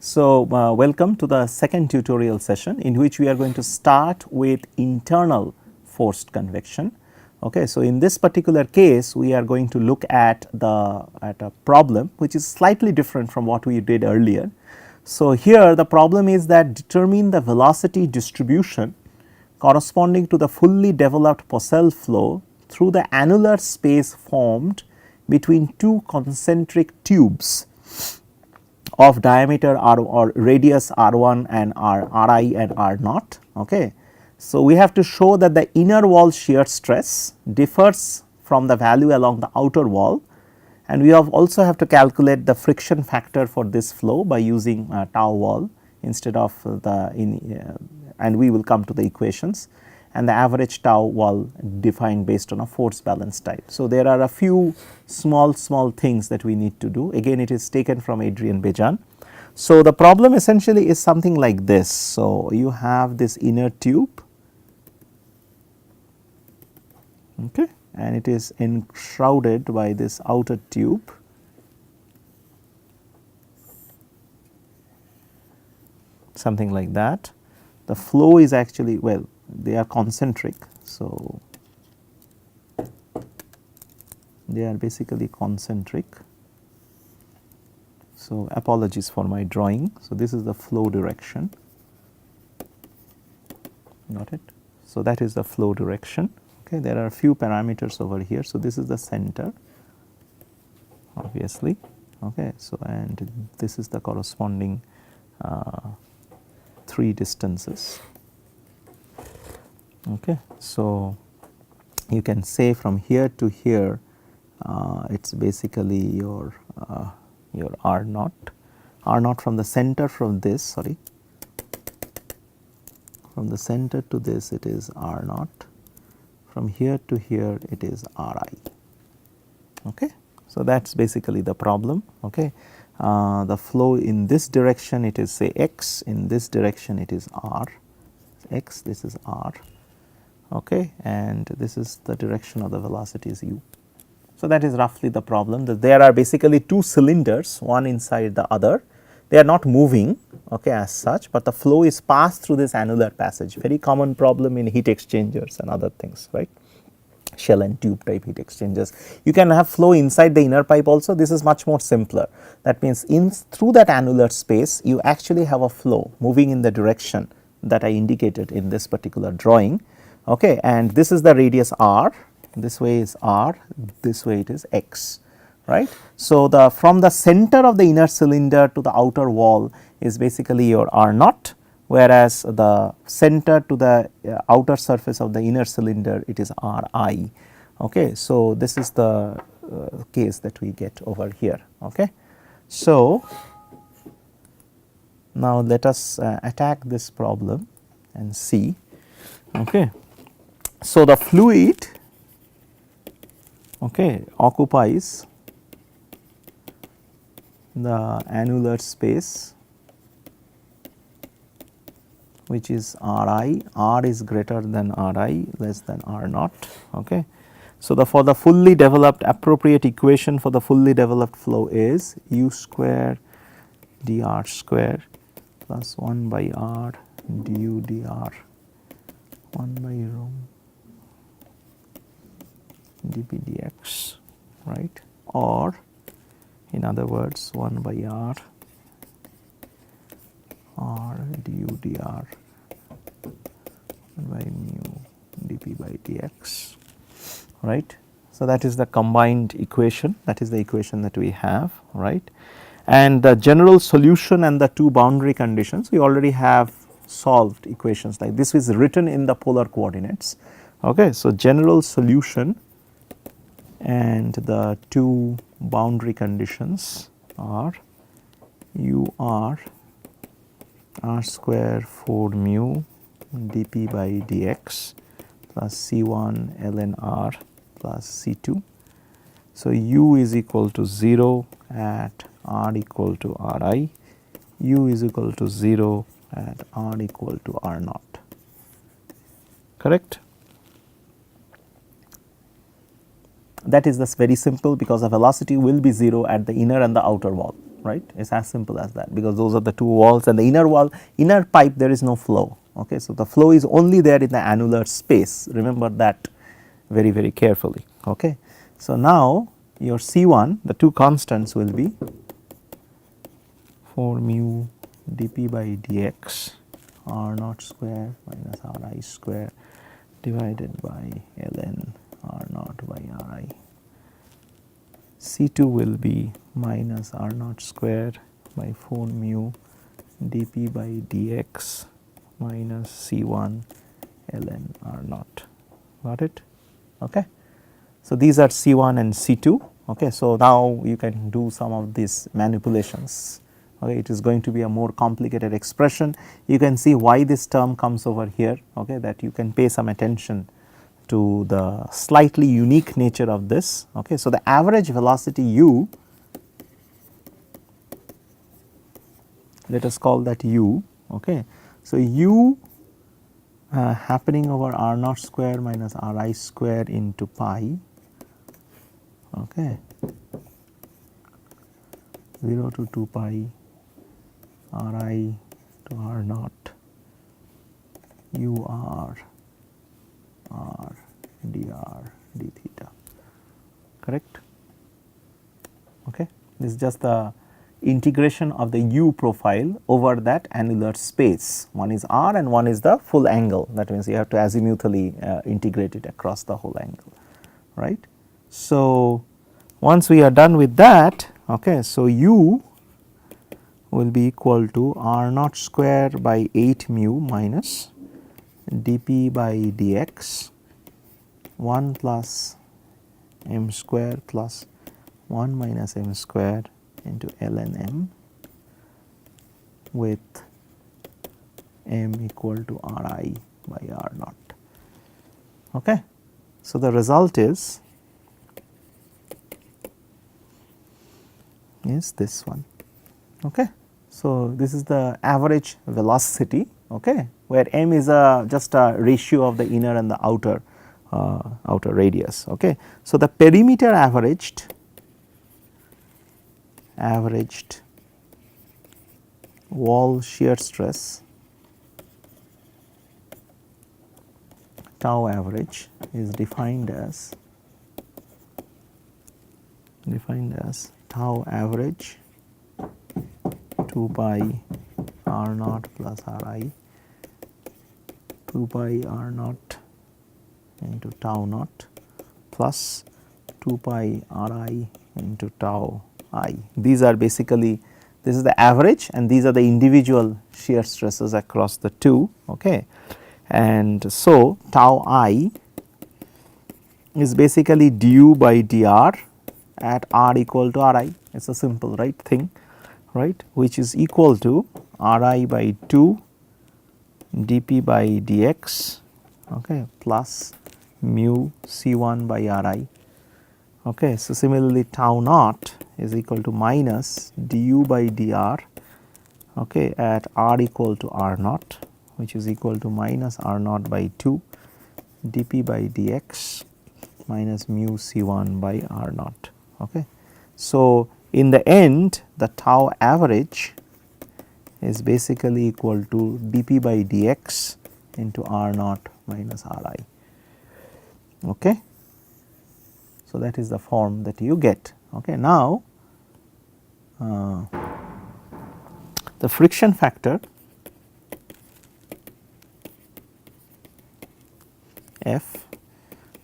So, welcome to the second tutorial session in which we are going to start with internal forced convection. Okay, so in this particular case we are going to look at a problem which is slightly different from what we did earlier. So, here the problem is that determine the velocity distribution corresponding to the fully developed Poiseuille flow through the annular space formed between two concentric tubes of diameter r or radius r1 and ri and r naught. Okay. So, we have to show that the inner wall shear stress differs from the value along the outer wall, and we also have to calculate the friction factor for this flow by using tau wall instead of and we will come to the equations, and the average tau wall defined based on a force balance type. So, there are a few small things that we need to do. Again, it is taken from Adrian Bejan. So, the problem essentially is something like this. So, you have this inner tube, okay, and it is enshrouded by this outer tube. Something like that. The flow is actually, well, they are concentric. So, they are basically concentric. So, apologies for my drawing. So, this is the flow direction, got it. So, that is the flow direction. Okay. There are a few parameters over here. So, this is the center obviously. Okay. So, and this is the corresponding 3 distances. Okay. So, you can say from here to here it is basically your r naught from the center from this, sorry, from the center to this it is r naught, from here to here it is ri. Okay. So, that is basically the problem. Okay. The flow in this direction it is say x, in this direction it is r, x, this is r, okay, and this is the direction of the velocity is u. So, that is roughly the problem, that there are basically 2 cylinders, one inside the other. They are not moving, okay, as such, but the flow is passed through this annular passage, very common problem in heat exchangers and other things, right, shell and tube type heat exchangers. You can have flow inside the inner pipe also. This is much more simpler. That means through that annular space you actually have a flow moving in the direction that I indicated in this particular drawing, okay, and this is the radius r, this way is r, this way it is x, right. So, from the center of the inner cylinder to the outer wall is basically your r naught, whereas the center to the outer surface of the inner cylinder it is ri. Okay. So, this is the case that we get over here. Okay. So, now let us attack this problem and see. Okay. So, the fluid, okay, occupies the annular space which is ri, r is greater than ri, less than r naught. Okay. So, for the fully developed appropriate equation for the fully developed flow is u square dr square plus 1 by r du dr 1 by rho dp dx, right, or in other words 1 by r du dr 1 by mu dp by dx, right. So, that is the combined equation, that is the equation that we have, right, and the general solution and the 2 boundary conditions we already have solved equations like this is written in the polar coordinates. Okay. So, general solution and the 2 boundary conditions are u r square 4 mu dp by dx plus C1 ln r plus C2. So, u is equal to 0 at r equal to ri, u is equal to 0 at r equal to r naught, correct. That is very simple because the velocity will be 0 at the inner and the outer wall. right. It is as simple as that, because those are the two walls, and the inner wall, inner pipe, there is no flow. Okay. So, the flow is only there in the annular space, remember that very, very carefully. Okay. So, now your C1, the two constants will be 4 mu dp by dx r naught square minus r I square divided by ln r naught by r I. C2 will be minus r naught square by 4 mu dp by dx minus C1 ln r naught. Got it? Okay. So, these are C1 and C2. Okay. So, now you can do some of these manipulations. Okay. It is going to be a more complicated expression. You can see why this term comes over here, okay, that you can pay some attention to the slightly unique nature of this. Okay. So, the average velocity u, let us call that u. Okay. So, u happening over r naught square minus r I square into pi, okay, 0 to 2 pi r I to r naught u r r dr d theta, correct. Okay. This is just the integration of the u profile over that annular space. One is r and one is the full angle, that means you have to azimuthally integrate it across the whole angle, right. So, once we are done with that, okay, so u will be equal to r naught square by 8 mu minus dp by dx 1 plus m square plus 1 minus m square into ln m with m equal to r I by r naught. Okay. So, the result is this one. Okay. So, this is the average velocity, okay, where m is just a ratio of the inner and the outer radius. Okay. So, the perimeter averaged wall shear stress tau average is defined as tau average 2 pi r naught plus r I 2 pi r naught into tau naught plus 2 pi r I into tau I. These are basically, this is the average and these are the individual shear stresses across the two. Okay. And so, tau I is basically du by dr at r equal to r I. It is a simple right thing, right, which is equal to r I by 2 dp by dx, okay, plus mu C1 by r I. Okay. So, similarly tau naught is equal to minus du by dr, okay, at r equal to r naught, which is equal to minus r naught by 2 dp by dx minus mu C1 by r naught. Okay. So, in the end the tau average is basically equal to dp by dx into r naught minus r I. Okay. So, that is the form that you get. Okay. Now, the friction factor F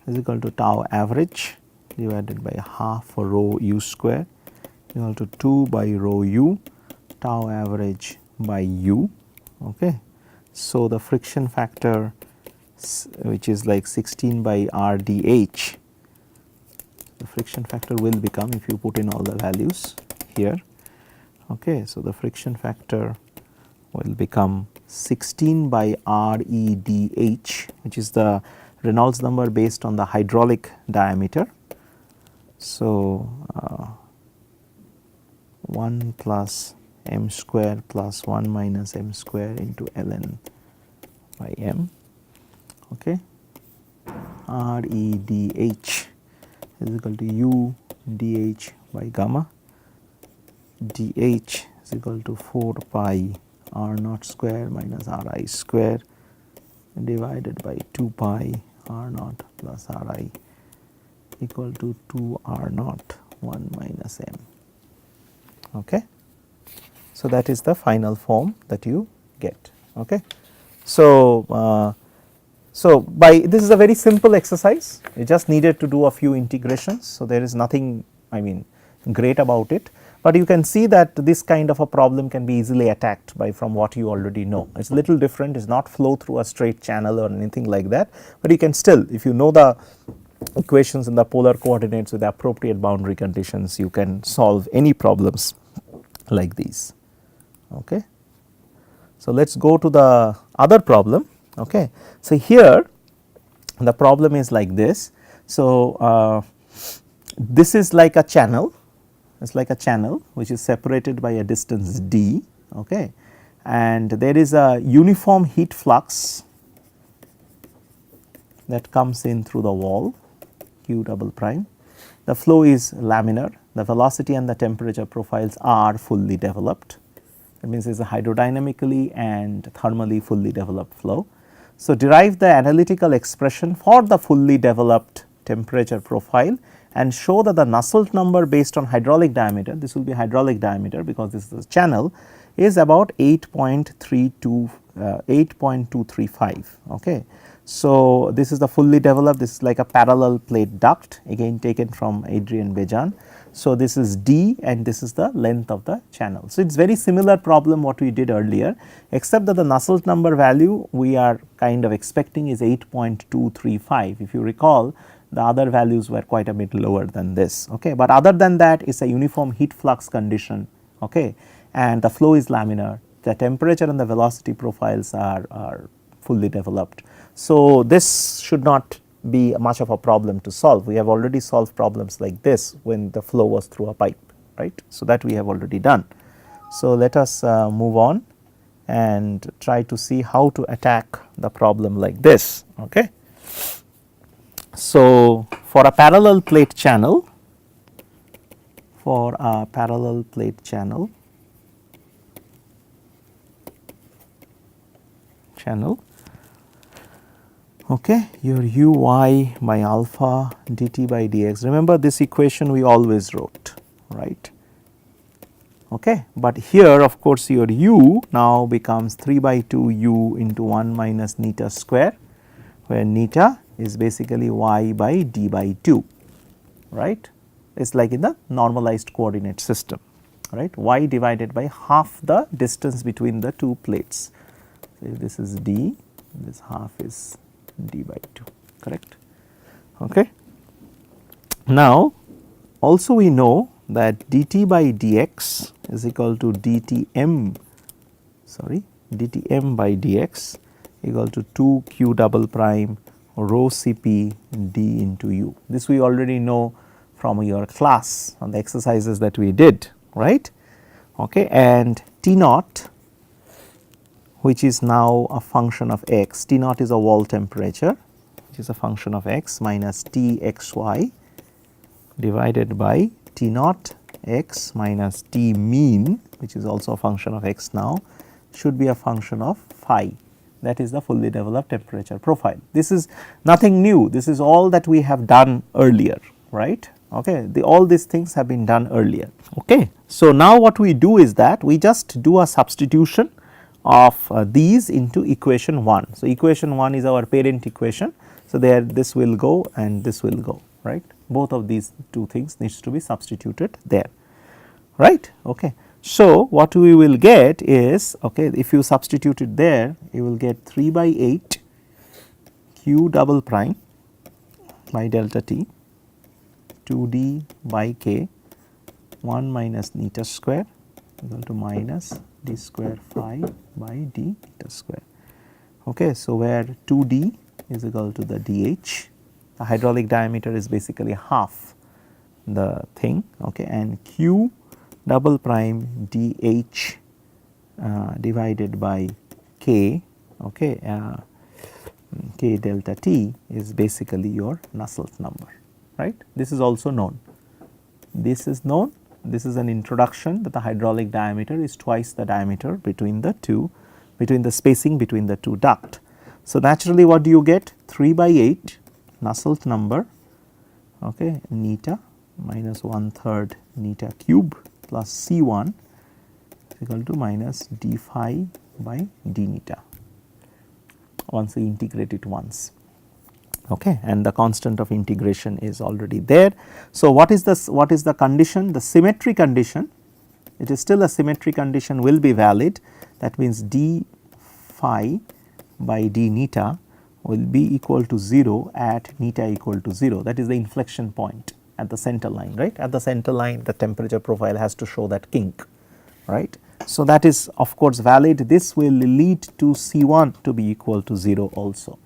is equal to tau average divided by half rho u square equal to 2 by rho u tau average by u. Okay. So, the friction factor which is like 16 by r dh, the friction factor will become, if you put in all the values here. Okay. So, the friction factor will become 16 by r e d h, which is the Reynolds number based on the hydraulic diameter. So, 1 plus m square plus 1 minus m square into ln by m, okay. r e d h is equal to u d h by gamma dH is equal to 4 pi r naught square minus Ri square divided by 2 pi r naught plus Ri equal to 2 r naught 1 minus m. Okay. So, that is the final form that you get. Okay. So, so by this is a very simple exercise, you just needed to do a few integrations. So, there is nothing, I mean, great about it, but you can see that this kind of a problem can be easily attacked by from what you already know. It is a little different, it is not flow through a straight channel or anything like that, but you can still, if you know the equations in the polar coordinates with the appropriate boundary conditions, you can solve any problems like these. Okay. So, let us go to the other problem. Okay. So, here the problem is like this. So, this is like a channel, it is like a channel which is separated by a distance d, okay, and there is a uniform heat flux that comes in through the wall q double prime. The flow is laminar, the velocity and the temperature profiles are fully developed. That means it is a hydrodynamically and thermally fully developed flow. So, derive the analytical expression for the fully developed temperature profile and show that the Nusselt number based on hydraulic diameter, this will be hydraulic diameter because this is a channel, is about 8.235. Okay. So, this is the fully developed, this is like a parallel plate duct again taken from Adrian Bejan. So, this is D and this is the length of the channel. So, it is very similar problem what we did earlier, except that the Nusselt number value we are kind of expecting is 8.235. If you recall, the other values were quite a bit lower than this. Okay. But other than that, it is a uniform heat flux condition, okay, and the flow is laminar, the temperature and the velocity profiles are fully developed. So, this should not be much of a problem to solve. We have already solved problems like this when the flow was through a pipe, right. So, that we have already done. So, let us move on and try to see how to attack the problem like this. Okay. So, for a parallel plate channel, okay, your u y by alpha dt by dx. Remember this equation we always wrote, right. Okay. But here of course, your u now becomes 3 by 2 u into 1 minus neta square, where neta is basically y by d by 2, right. It is like in the normalized coordinate system, right, y divided by half the distance between the two plates. So, if this is d, this half is d by 2, correct. Okay. Now, also we know that dt by dx is equal to dtm by dx equal to 2 q double prime rho Cp d into u. This we already know from your class on the exercises that we did, right. Okay. And T naught, which is now a function of x, T naught is a wall temperature which is a function of x minus T x y divided by T naught x minus T mean, which is also a function of x now, should be a function of phi, that is the fully developed temperature profile. This is nothing new, this is all that we have done earlier, right. Okay. All these things have been done earlier. Okay. So, now what we do is that we just do a substitution of these into equation 1. So, equation 1 is our parent equation. So, there this will go and this will go, right. Both of these two things needs to be substituted there, right. Okay. So, what we will get is, okay, if you substitute it there, you will get 3 by 8 q double prime by delta t 2d by k 1 minus neta square equal to minus d square phi by d eta square. Okay. So, where 2d is equal to the dh, the hydraulic diameter is basically half the thing, okay, and q double prime dh divided by k, okay, k delta t is basically your Nusselt number, right. This is also known, this is known this is an introduction that the hydraulic diameter is twice the diameter between the two, between the spacing between the two duct. So, naturally what do you get? 3 by 8 Nusselt number, okay, neta minus 1/3 neta cube plus C1 is equal to minus d phi by d neta once we integrate it once. Okay, and the constant of integration is already there. So, what is the condition? The symmetry condition, it is still a symmetry condition will be valid, that means d phi by d neta will be equal to 0 at neta equal to 0, that is the inflection point at the center line, right. At the center line the temperature profile has to show that kink, right. So, that is of course valid. This will lead to C1 to be equal to 0 also,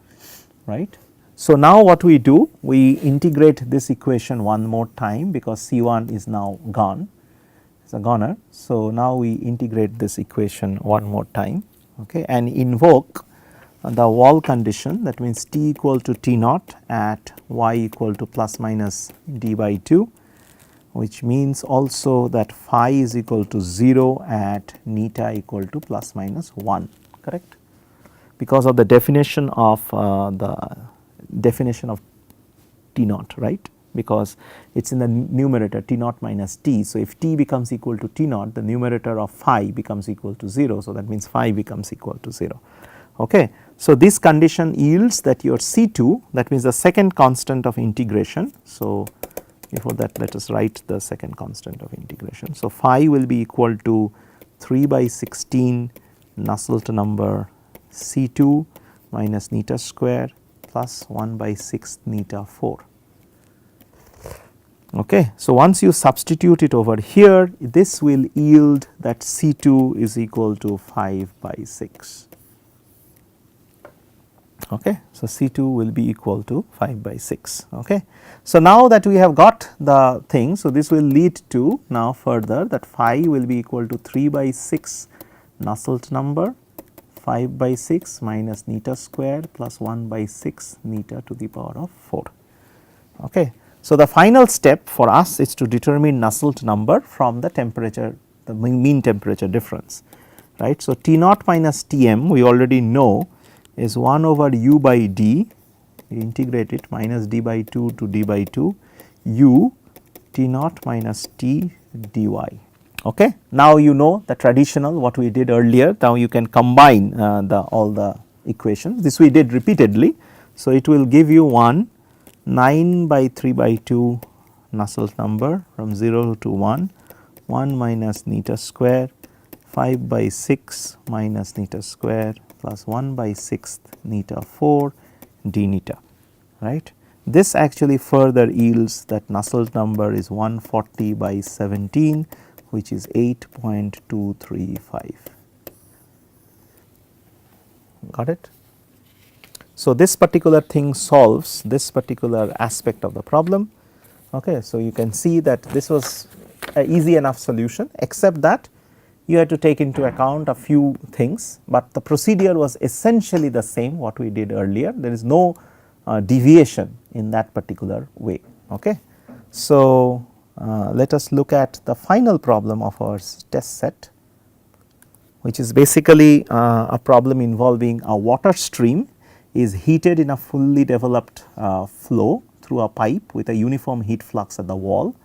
right. So, now what we do, we integrate this equation one more time because C1 is now gone, it is a goner. So, now we integrate this equation one more time, okay, and invoke the wall condition, that means T equal to T naught at y equal to plus minus d by 2, which means also that phi is equal to 0 at neta equal to plus minus 1, correct, because of the definition of T naught, right, because it is in the numerator T naught minus T. So, if T becomes equal to T naught, the numerator of phi becomes equal to 0. So, that means phi becomes equal to 0. Okay. So, this condition yields that your C2, that means the second constant of integration. So, before that let us write the second constant of integration. So, phi will be equal to 3 by 16 Nusselt number C2 minus neta square plus 1 by 6 neta 4. Okay. So, once you substitute it over here, this will yield that C2 is equal to 5 by 6. Okay. So, C2 will be equal to 5 by 6. Okay. So, now that we have got the thing, so this will lead to now further that phi will be equal to 3 by 6 Nusselt number 5 by 6 minus neta square plus 1 by 6 neta to the power of 4. Okay. So, the final step for us is to determine Nusselt number from the temperature, the mean temperature difference, right. So, T naught minus Tm we already know is 1 over u by d, we integrate it minus d by 2 to d by 2 u T naught minus T dy. Okay. Now, you know the traditional what we did earlier, now you can combine all the equations, this we did repeatedly. So, it will give you 9 by 3 by 2 Nusselt number from 0 to 1 minus neta square 5 by 6 minus neta square plus 1 by 6th neta 4 d neta, right. This actually further yields that Nusselt number is 140 by 17, which is 8.235. Got it? So, this particular thing solves this particular aspect of the problem. Okay. So, you can see that this was an easy enough solution, except that you had to take into account a few things, but the procedure was essentially the same what we did earlier. There is no deviation in that particular way. Okay. So, let us look at the final problem of our test set, which is basically a problem involving a water stream is heated in a fully developed flow through a pipe with a uniform heat flux at the wall.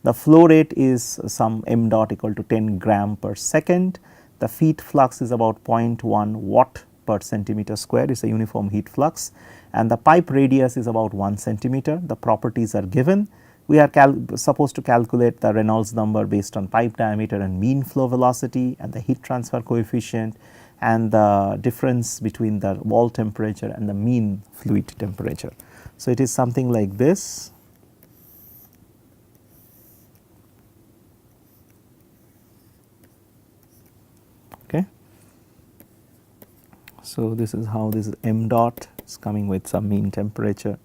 The flow rate is some m dot equal to 10 gram per second. The feed flux is about 0.1 watt per centimeter square, it is a uniform heat flux, and the pipe radius is about 1 centimeter. The properties are given. We are supposed to calculate the Reynolds number based on pipe diameter and mean flow velocity and the heat transfer coefficient and the difference between the wall temperature and the mean fluid temperature. So, it is something like this. Okay. So, this is how this is m dot is coming with some mean temperature.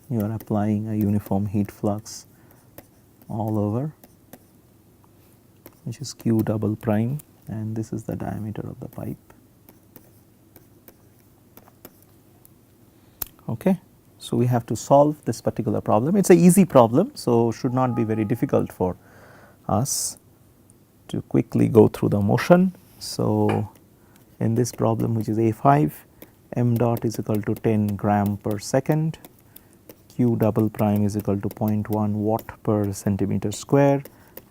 You are applying a uniform heat flux all over, which is q double prime, and this is the diameter of the pipe. Okay. So, we have to solve this particular problem. It is a easy problem. So, should not be very difficult for us to quickly go through the motion. So, in this problem which is A5, m dot is equal to 10 gram per second, q double prime is equal to 0.1 watt per centimeter square,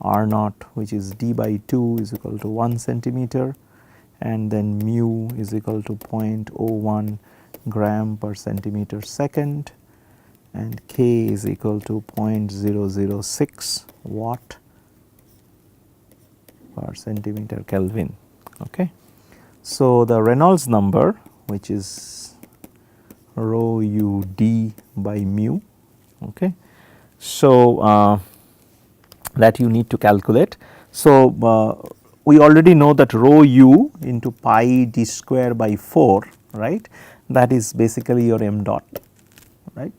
r naught which is d by 2 is equal to 1 centimeter, and then mu is equal to 0.01 gram per centimeter second, and k is equal to 0.006 watt per centimeter Kelvin. Okay. So, the Reynolds number which is rho u d by mu. Okay. So, that you need to calculate. So, we already know that rho u into pi d square by 4, right, that is basically your m dot, right.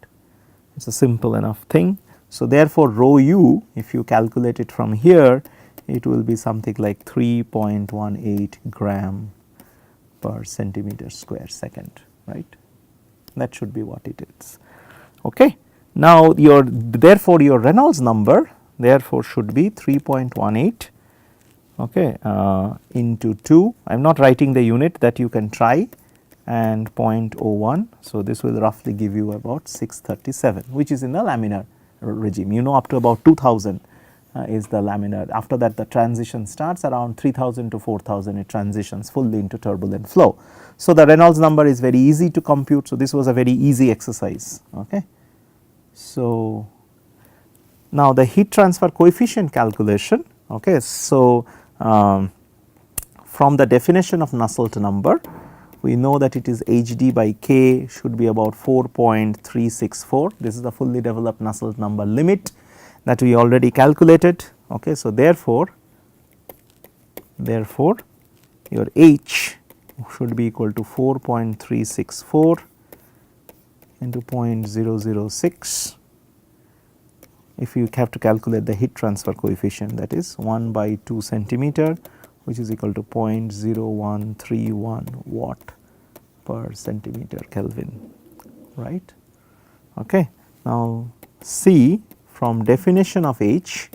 It is a simple enough thing. So, therefore, rho u if you calculate it from here, it will be something like 3.18 gram per centimeter square second, right. That should be what it is. Okay. Now, your therefore, your Reynolds number therefore should be 3.18 okay, into 2. I am not writing the unit, that you can try, and 0.01. So, this will roughly give you about 637, which is in the laminar regime. You know, up to about 2000 is the laminar. After that, the transition starts around 3000 to 4000, it transitions fully into turbulent flow. So, the Reynolds number is very easy to compute. So, this was a very easy exercise. Okay. So, now the heat transfer coefficient calculation. Okay. So, from the definition of Nusselt number, we know that it is Hd by k should be about 4.364. This is the fully developed Nusselt number limit that we already calculated. Okay. So, therefore, your H should be equal to 4.364 into 0.006. If you have to calculate the heat transfer coefficient, that is 1 by 2 centimeter, which is equal to 0.0131 watt per centimeter Kelvin, right. Okay. Now, see, from definition of H,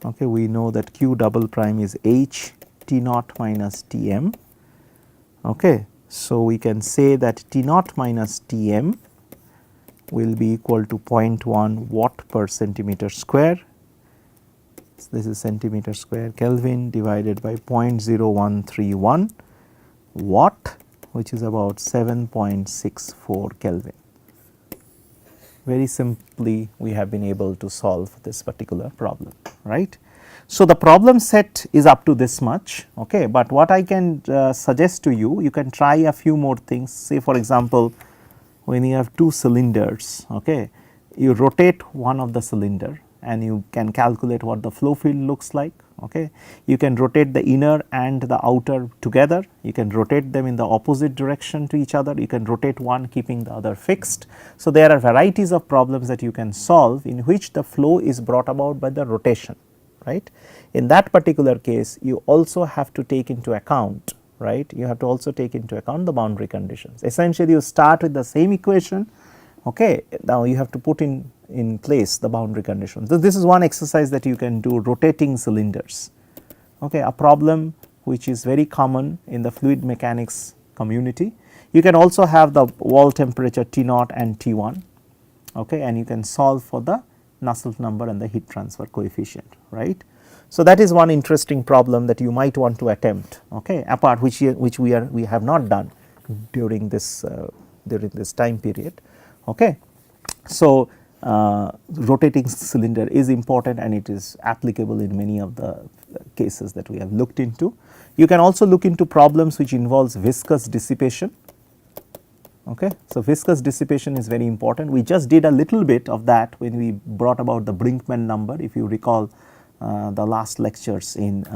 okay, we know that q double prime is H T naught minus T m. Okay. So, we can say that T naught minus T m will be equal to 0.1 watt per centimeter square. So, this is centimeter square Kelvin divided by 0.0131 watt, which is about 7.64 Kelvin. Very simply, we have been able to solve this particular problem, right. So, the problem set is up to this much, okay, but what I can suggest to you, you can try a few more things. Say for example, when you have two cylinders, okay, you rotate one of the cylinder and you can calculate what the flow field looks like. Okay. You can rotate the inner and the outer together, you can rotate them in the opposite direction to each other, you can rotate one keeping the other fixed. So, there are varieties of problems that you can solve in which the flow is brought about by the rotation, right. In that particular case, you also have to take into account, right, you have to also take into account the boundary conditions. Essentially, you start with the same equation, okay, now you have to put in place the boundary conditions. So, this is one exercise that you can do, rotating cylinders, okay, a problem which is very common in the fluid mechanics community. You can also have the wall temperature T naught and T 1, okay, and you can solve for the Nusselt number and the heat transfer coefficient, right. So, that is one interesting problem that you might want to attempt, okay, apart which we have not done during this time period. Okay. So, rotating cylinder is important and it is applicable in many of the cases that we have looked into. You can also look into problems which involves viscous dissipation. Okay. So, viscous dissipation is very important. We just did a little bit of that when we brought about the Brinkmann number, if you recall the last lectures in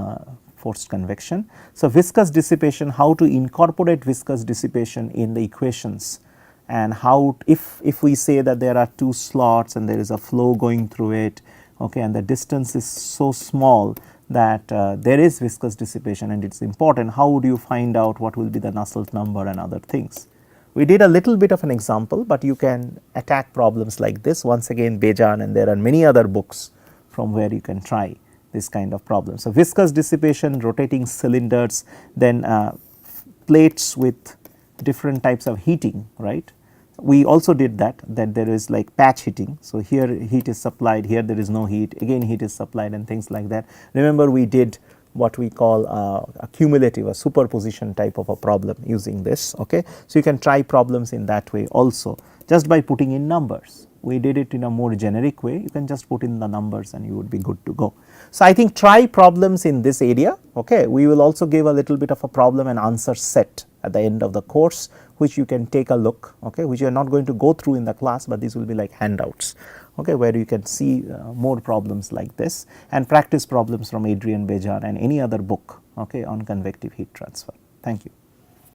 forced convection. So, viscous dissipation, how to incorporate viscous dissipation in the equations, and how if we say that there are two slots and there is a flow going through it, okay, and the distance is so small that there is viscous dissipation and it is important, how would you find out what will be the Nusselt number and other things. We did a little bit of an example, but you can attack problems like this once again Bejan, and there are many other books from where you can try this kind of problem. So, viscous dissipation, rotating cylinders, then plates with different types of heating, right. We also did that there is like patch heating. So, here heat is supplied, here there is no heat, again heat is supplied and things like that. Remember we did what we call a cumulative, a superposition type of a problem using this. Okay. So, you can try problems in that way also just by putting in numbers. We did it in a more generic way, you can just put in the numbers and you would be good to go. So, I think try problems in this area. Okay. We will also give a little bit of a problem and answer set at the end of the course, which you can take a look, okay, which you are not going to go through in the class, but these will be like handouts, okay, where you can see more problems like this and practice problems from Adrian Bejan and any other book, okay, on convective heat transfer. Thank you.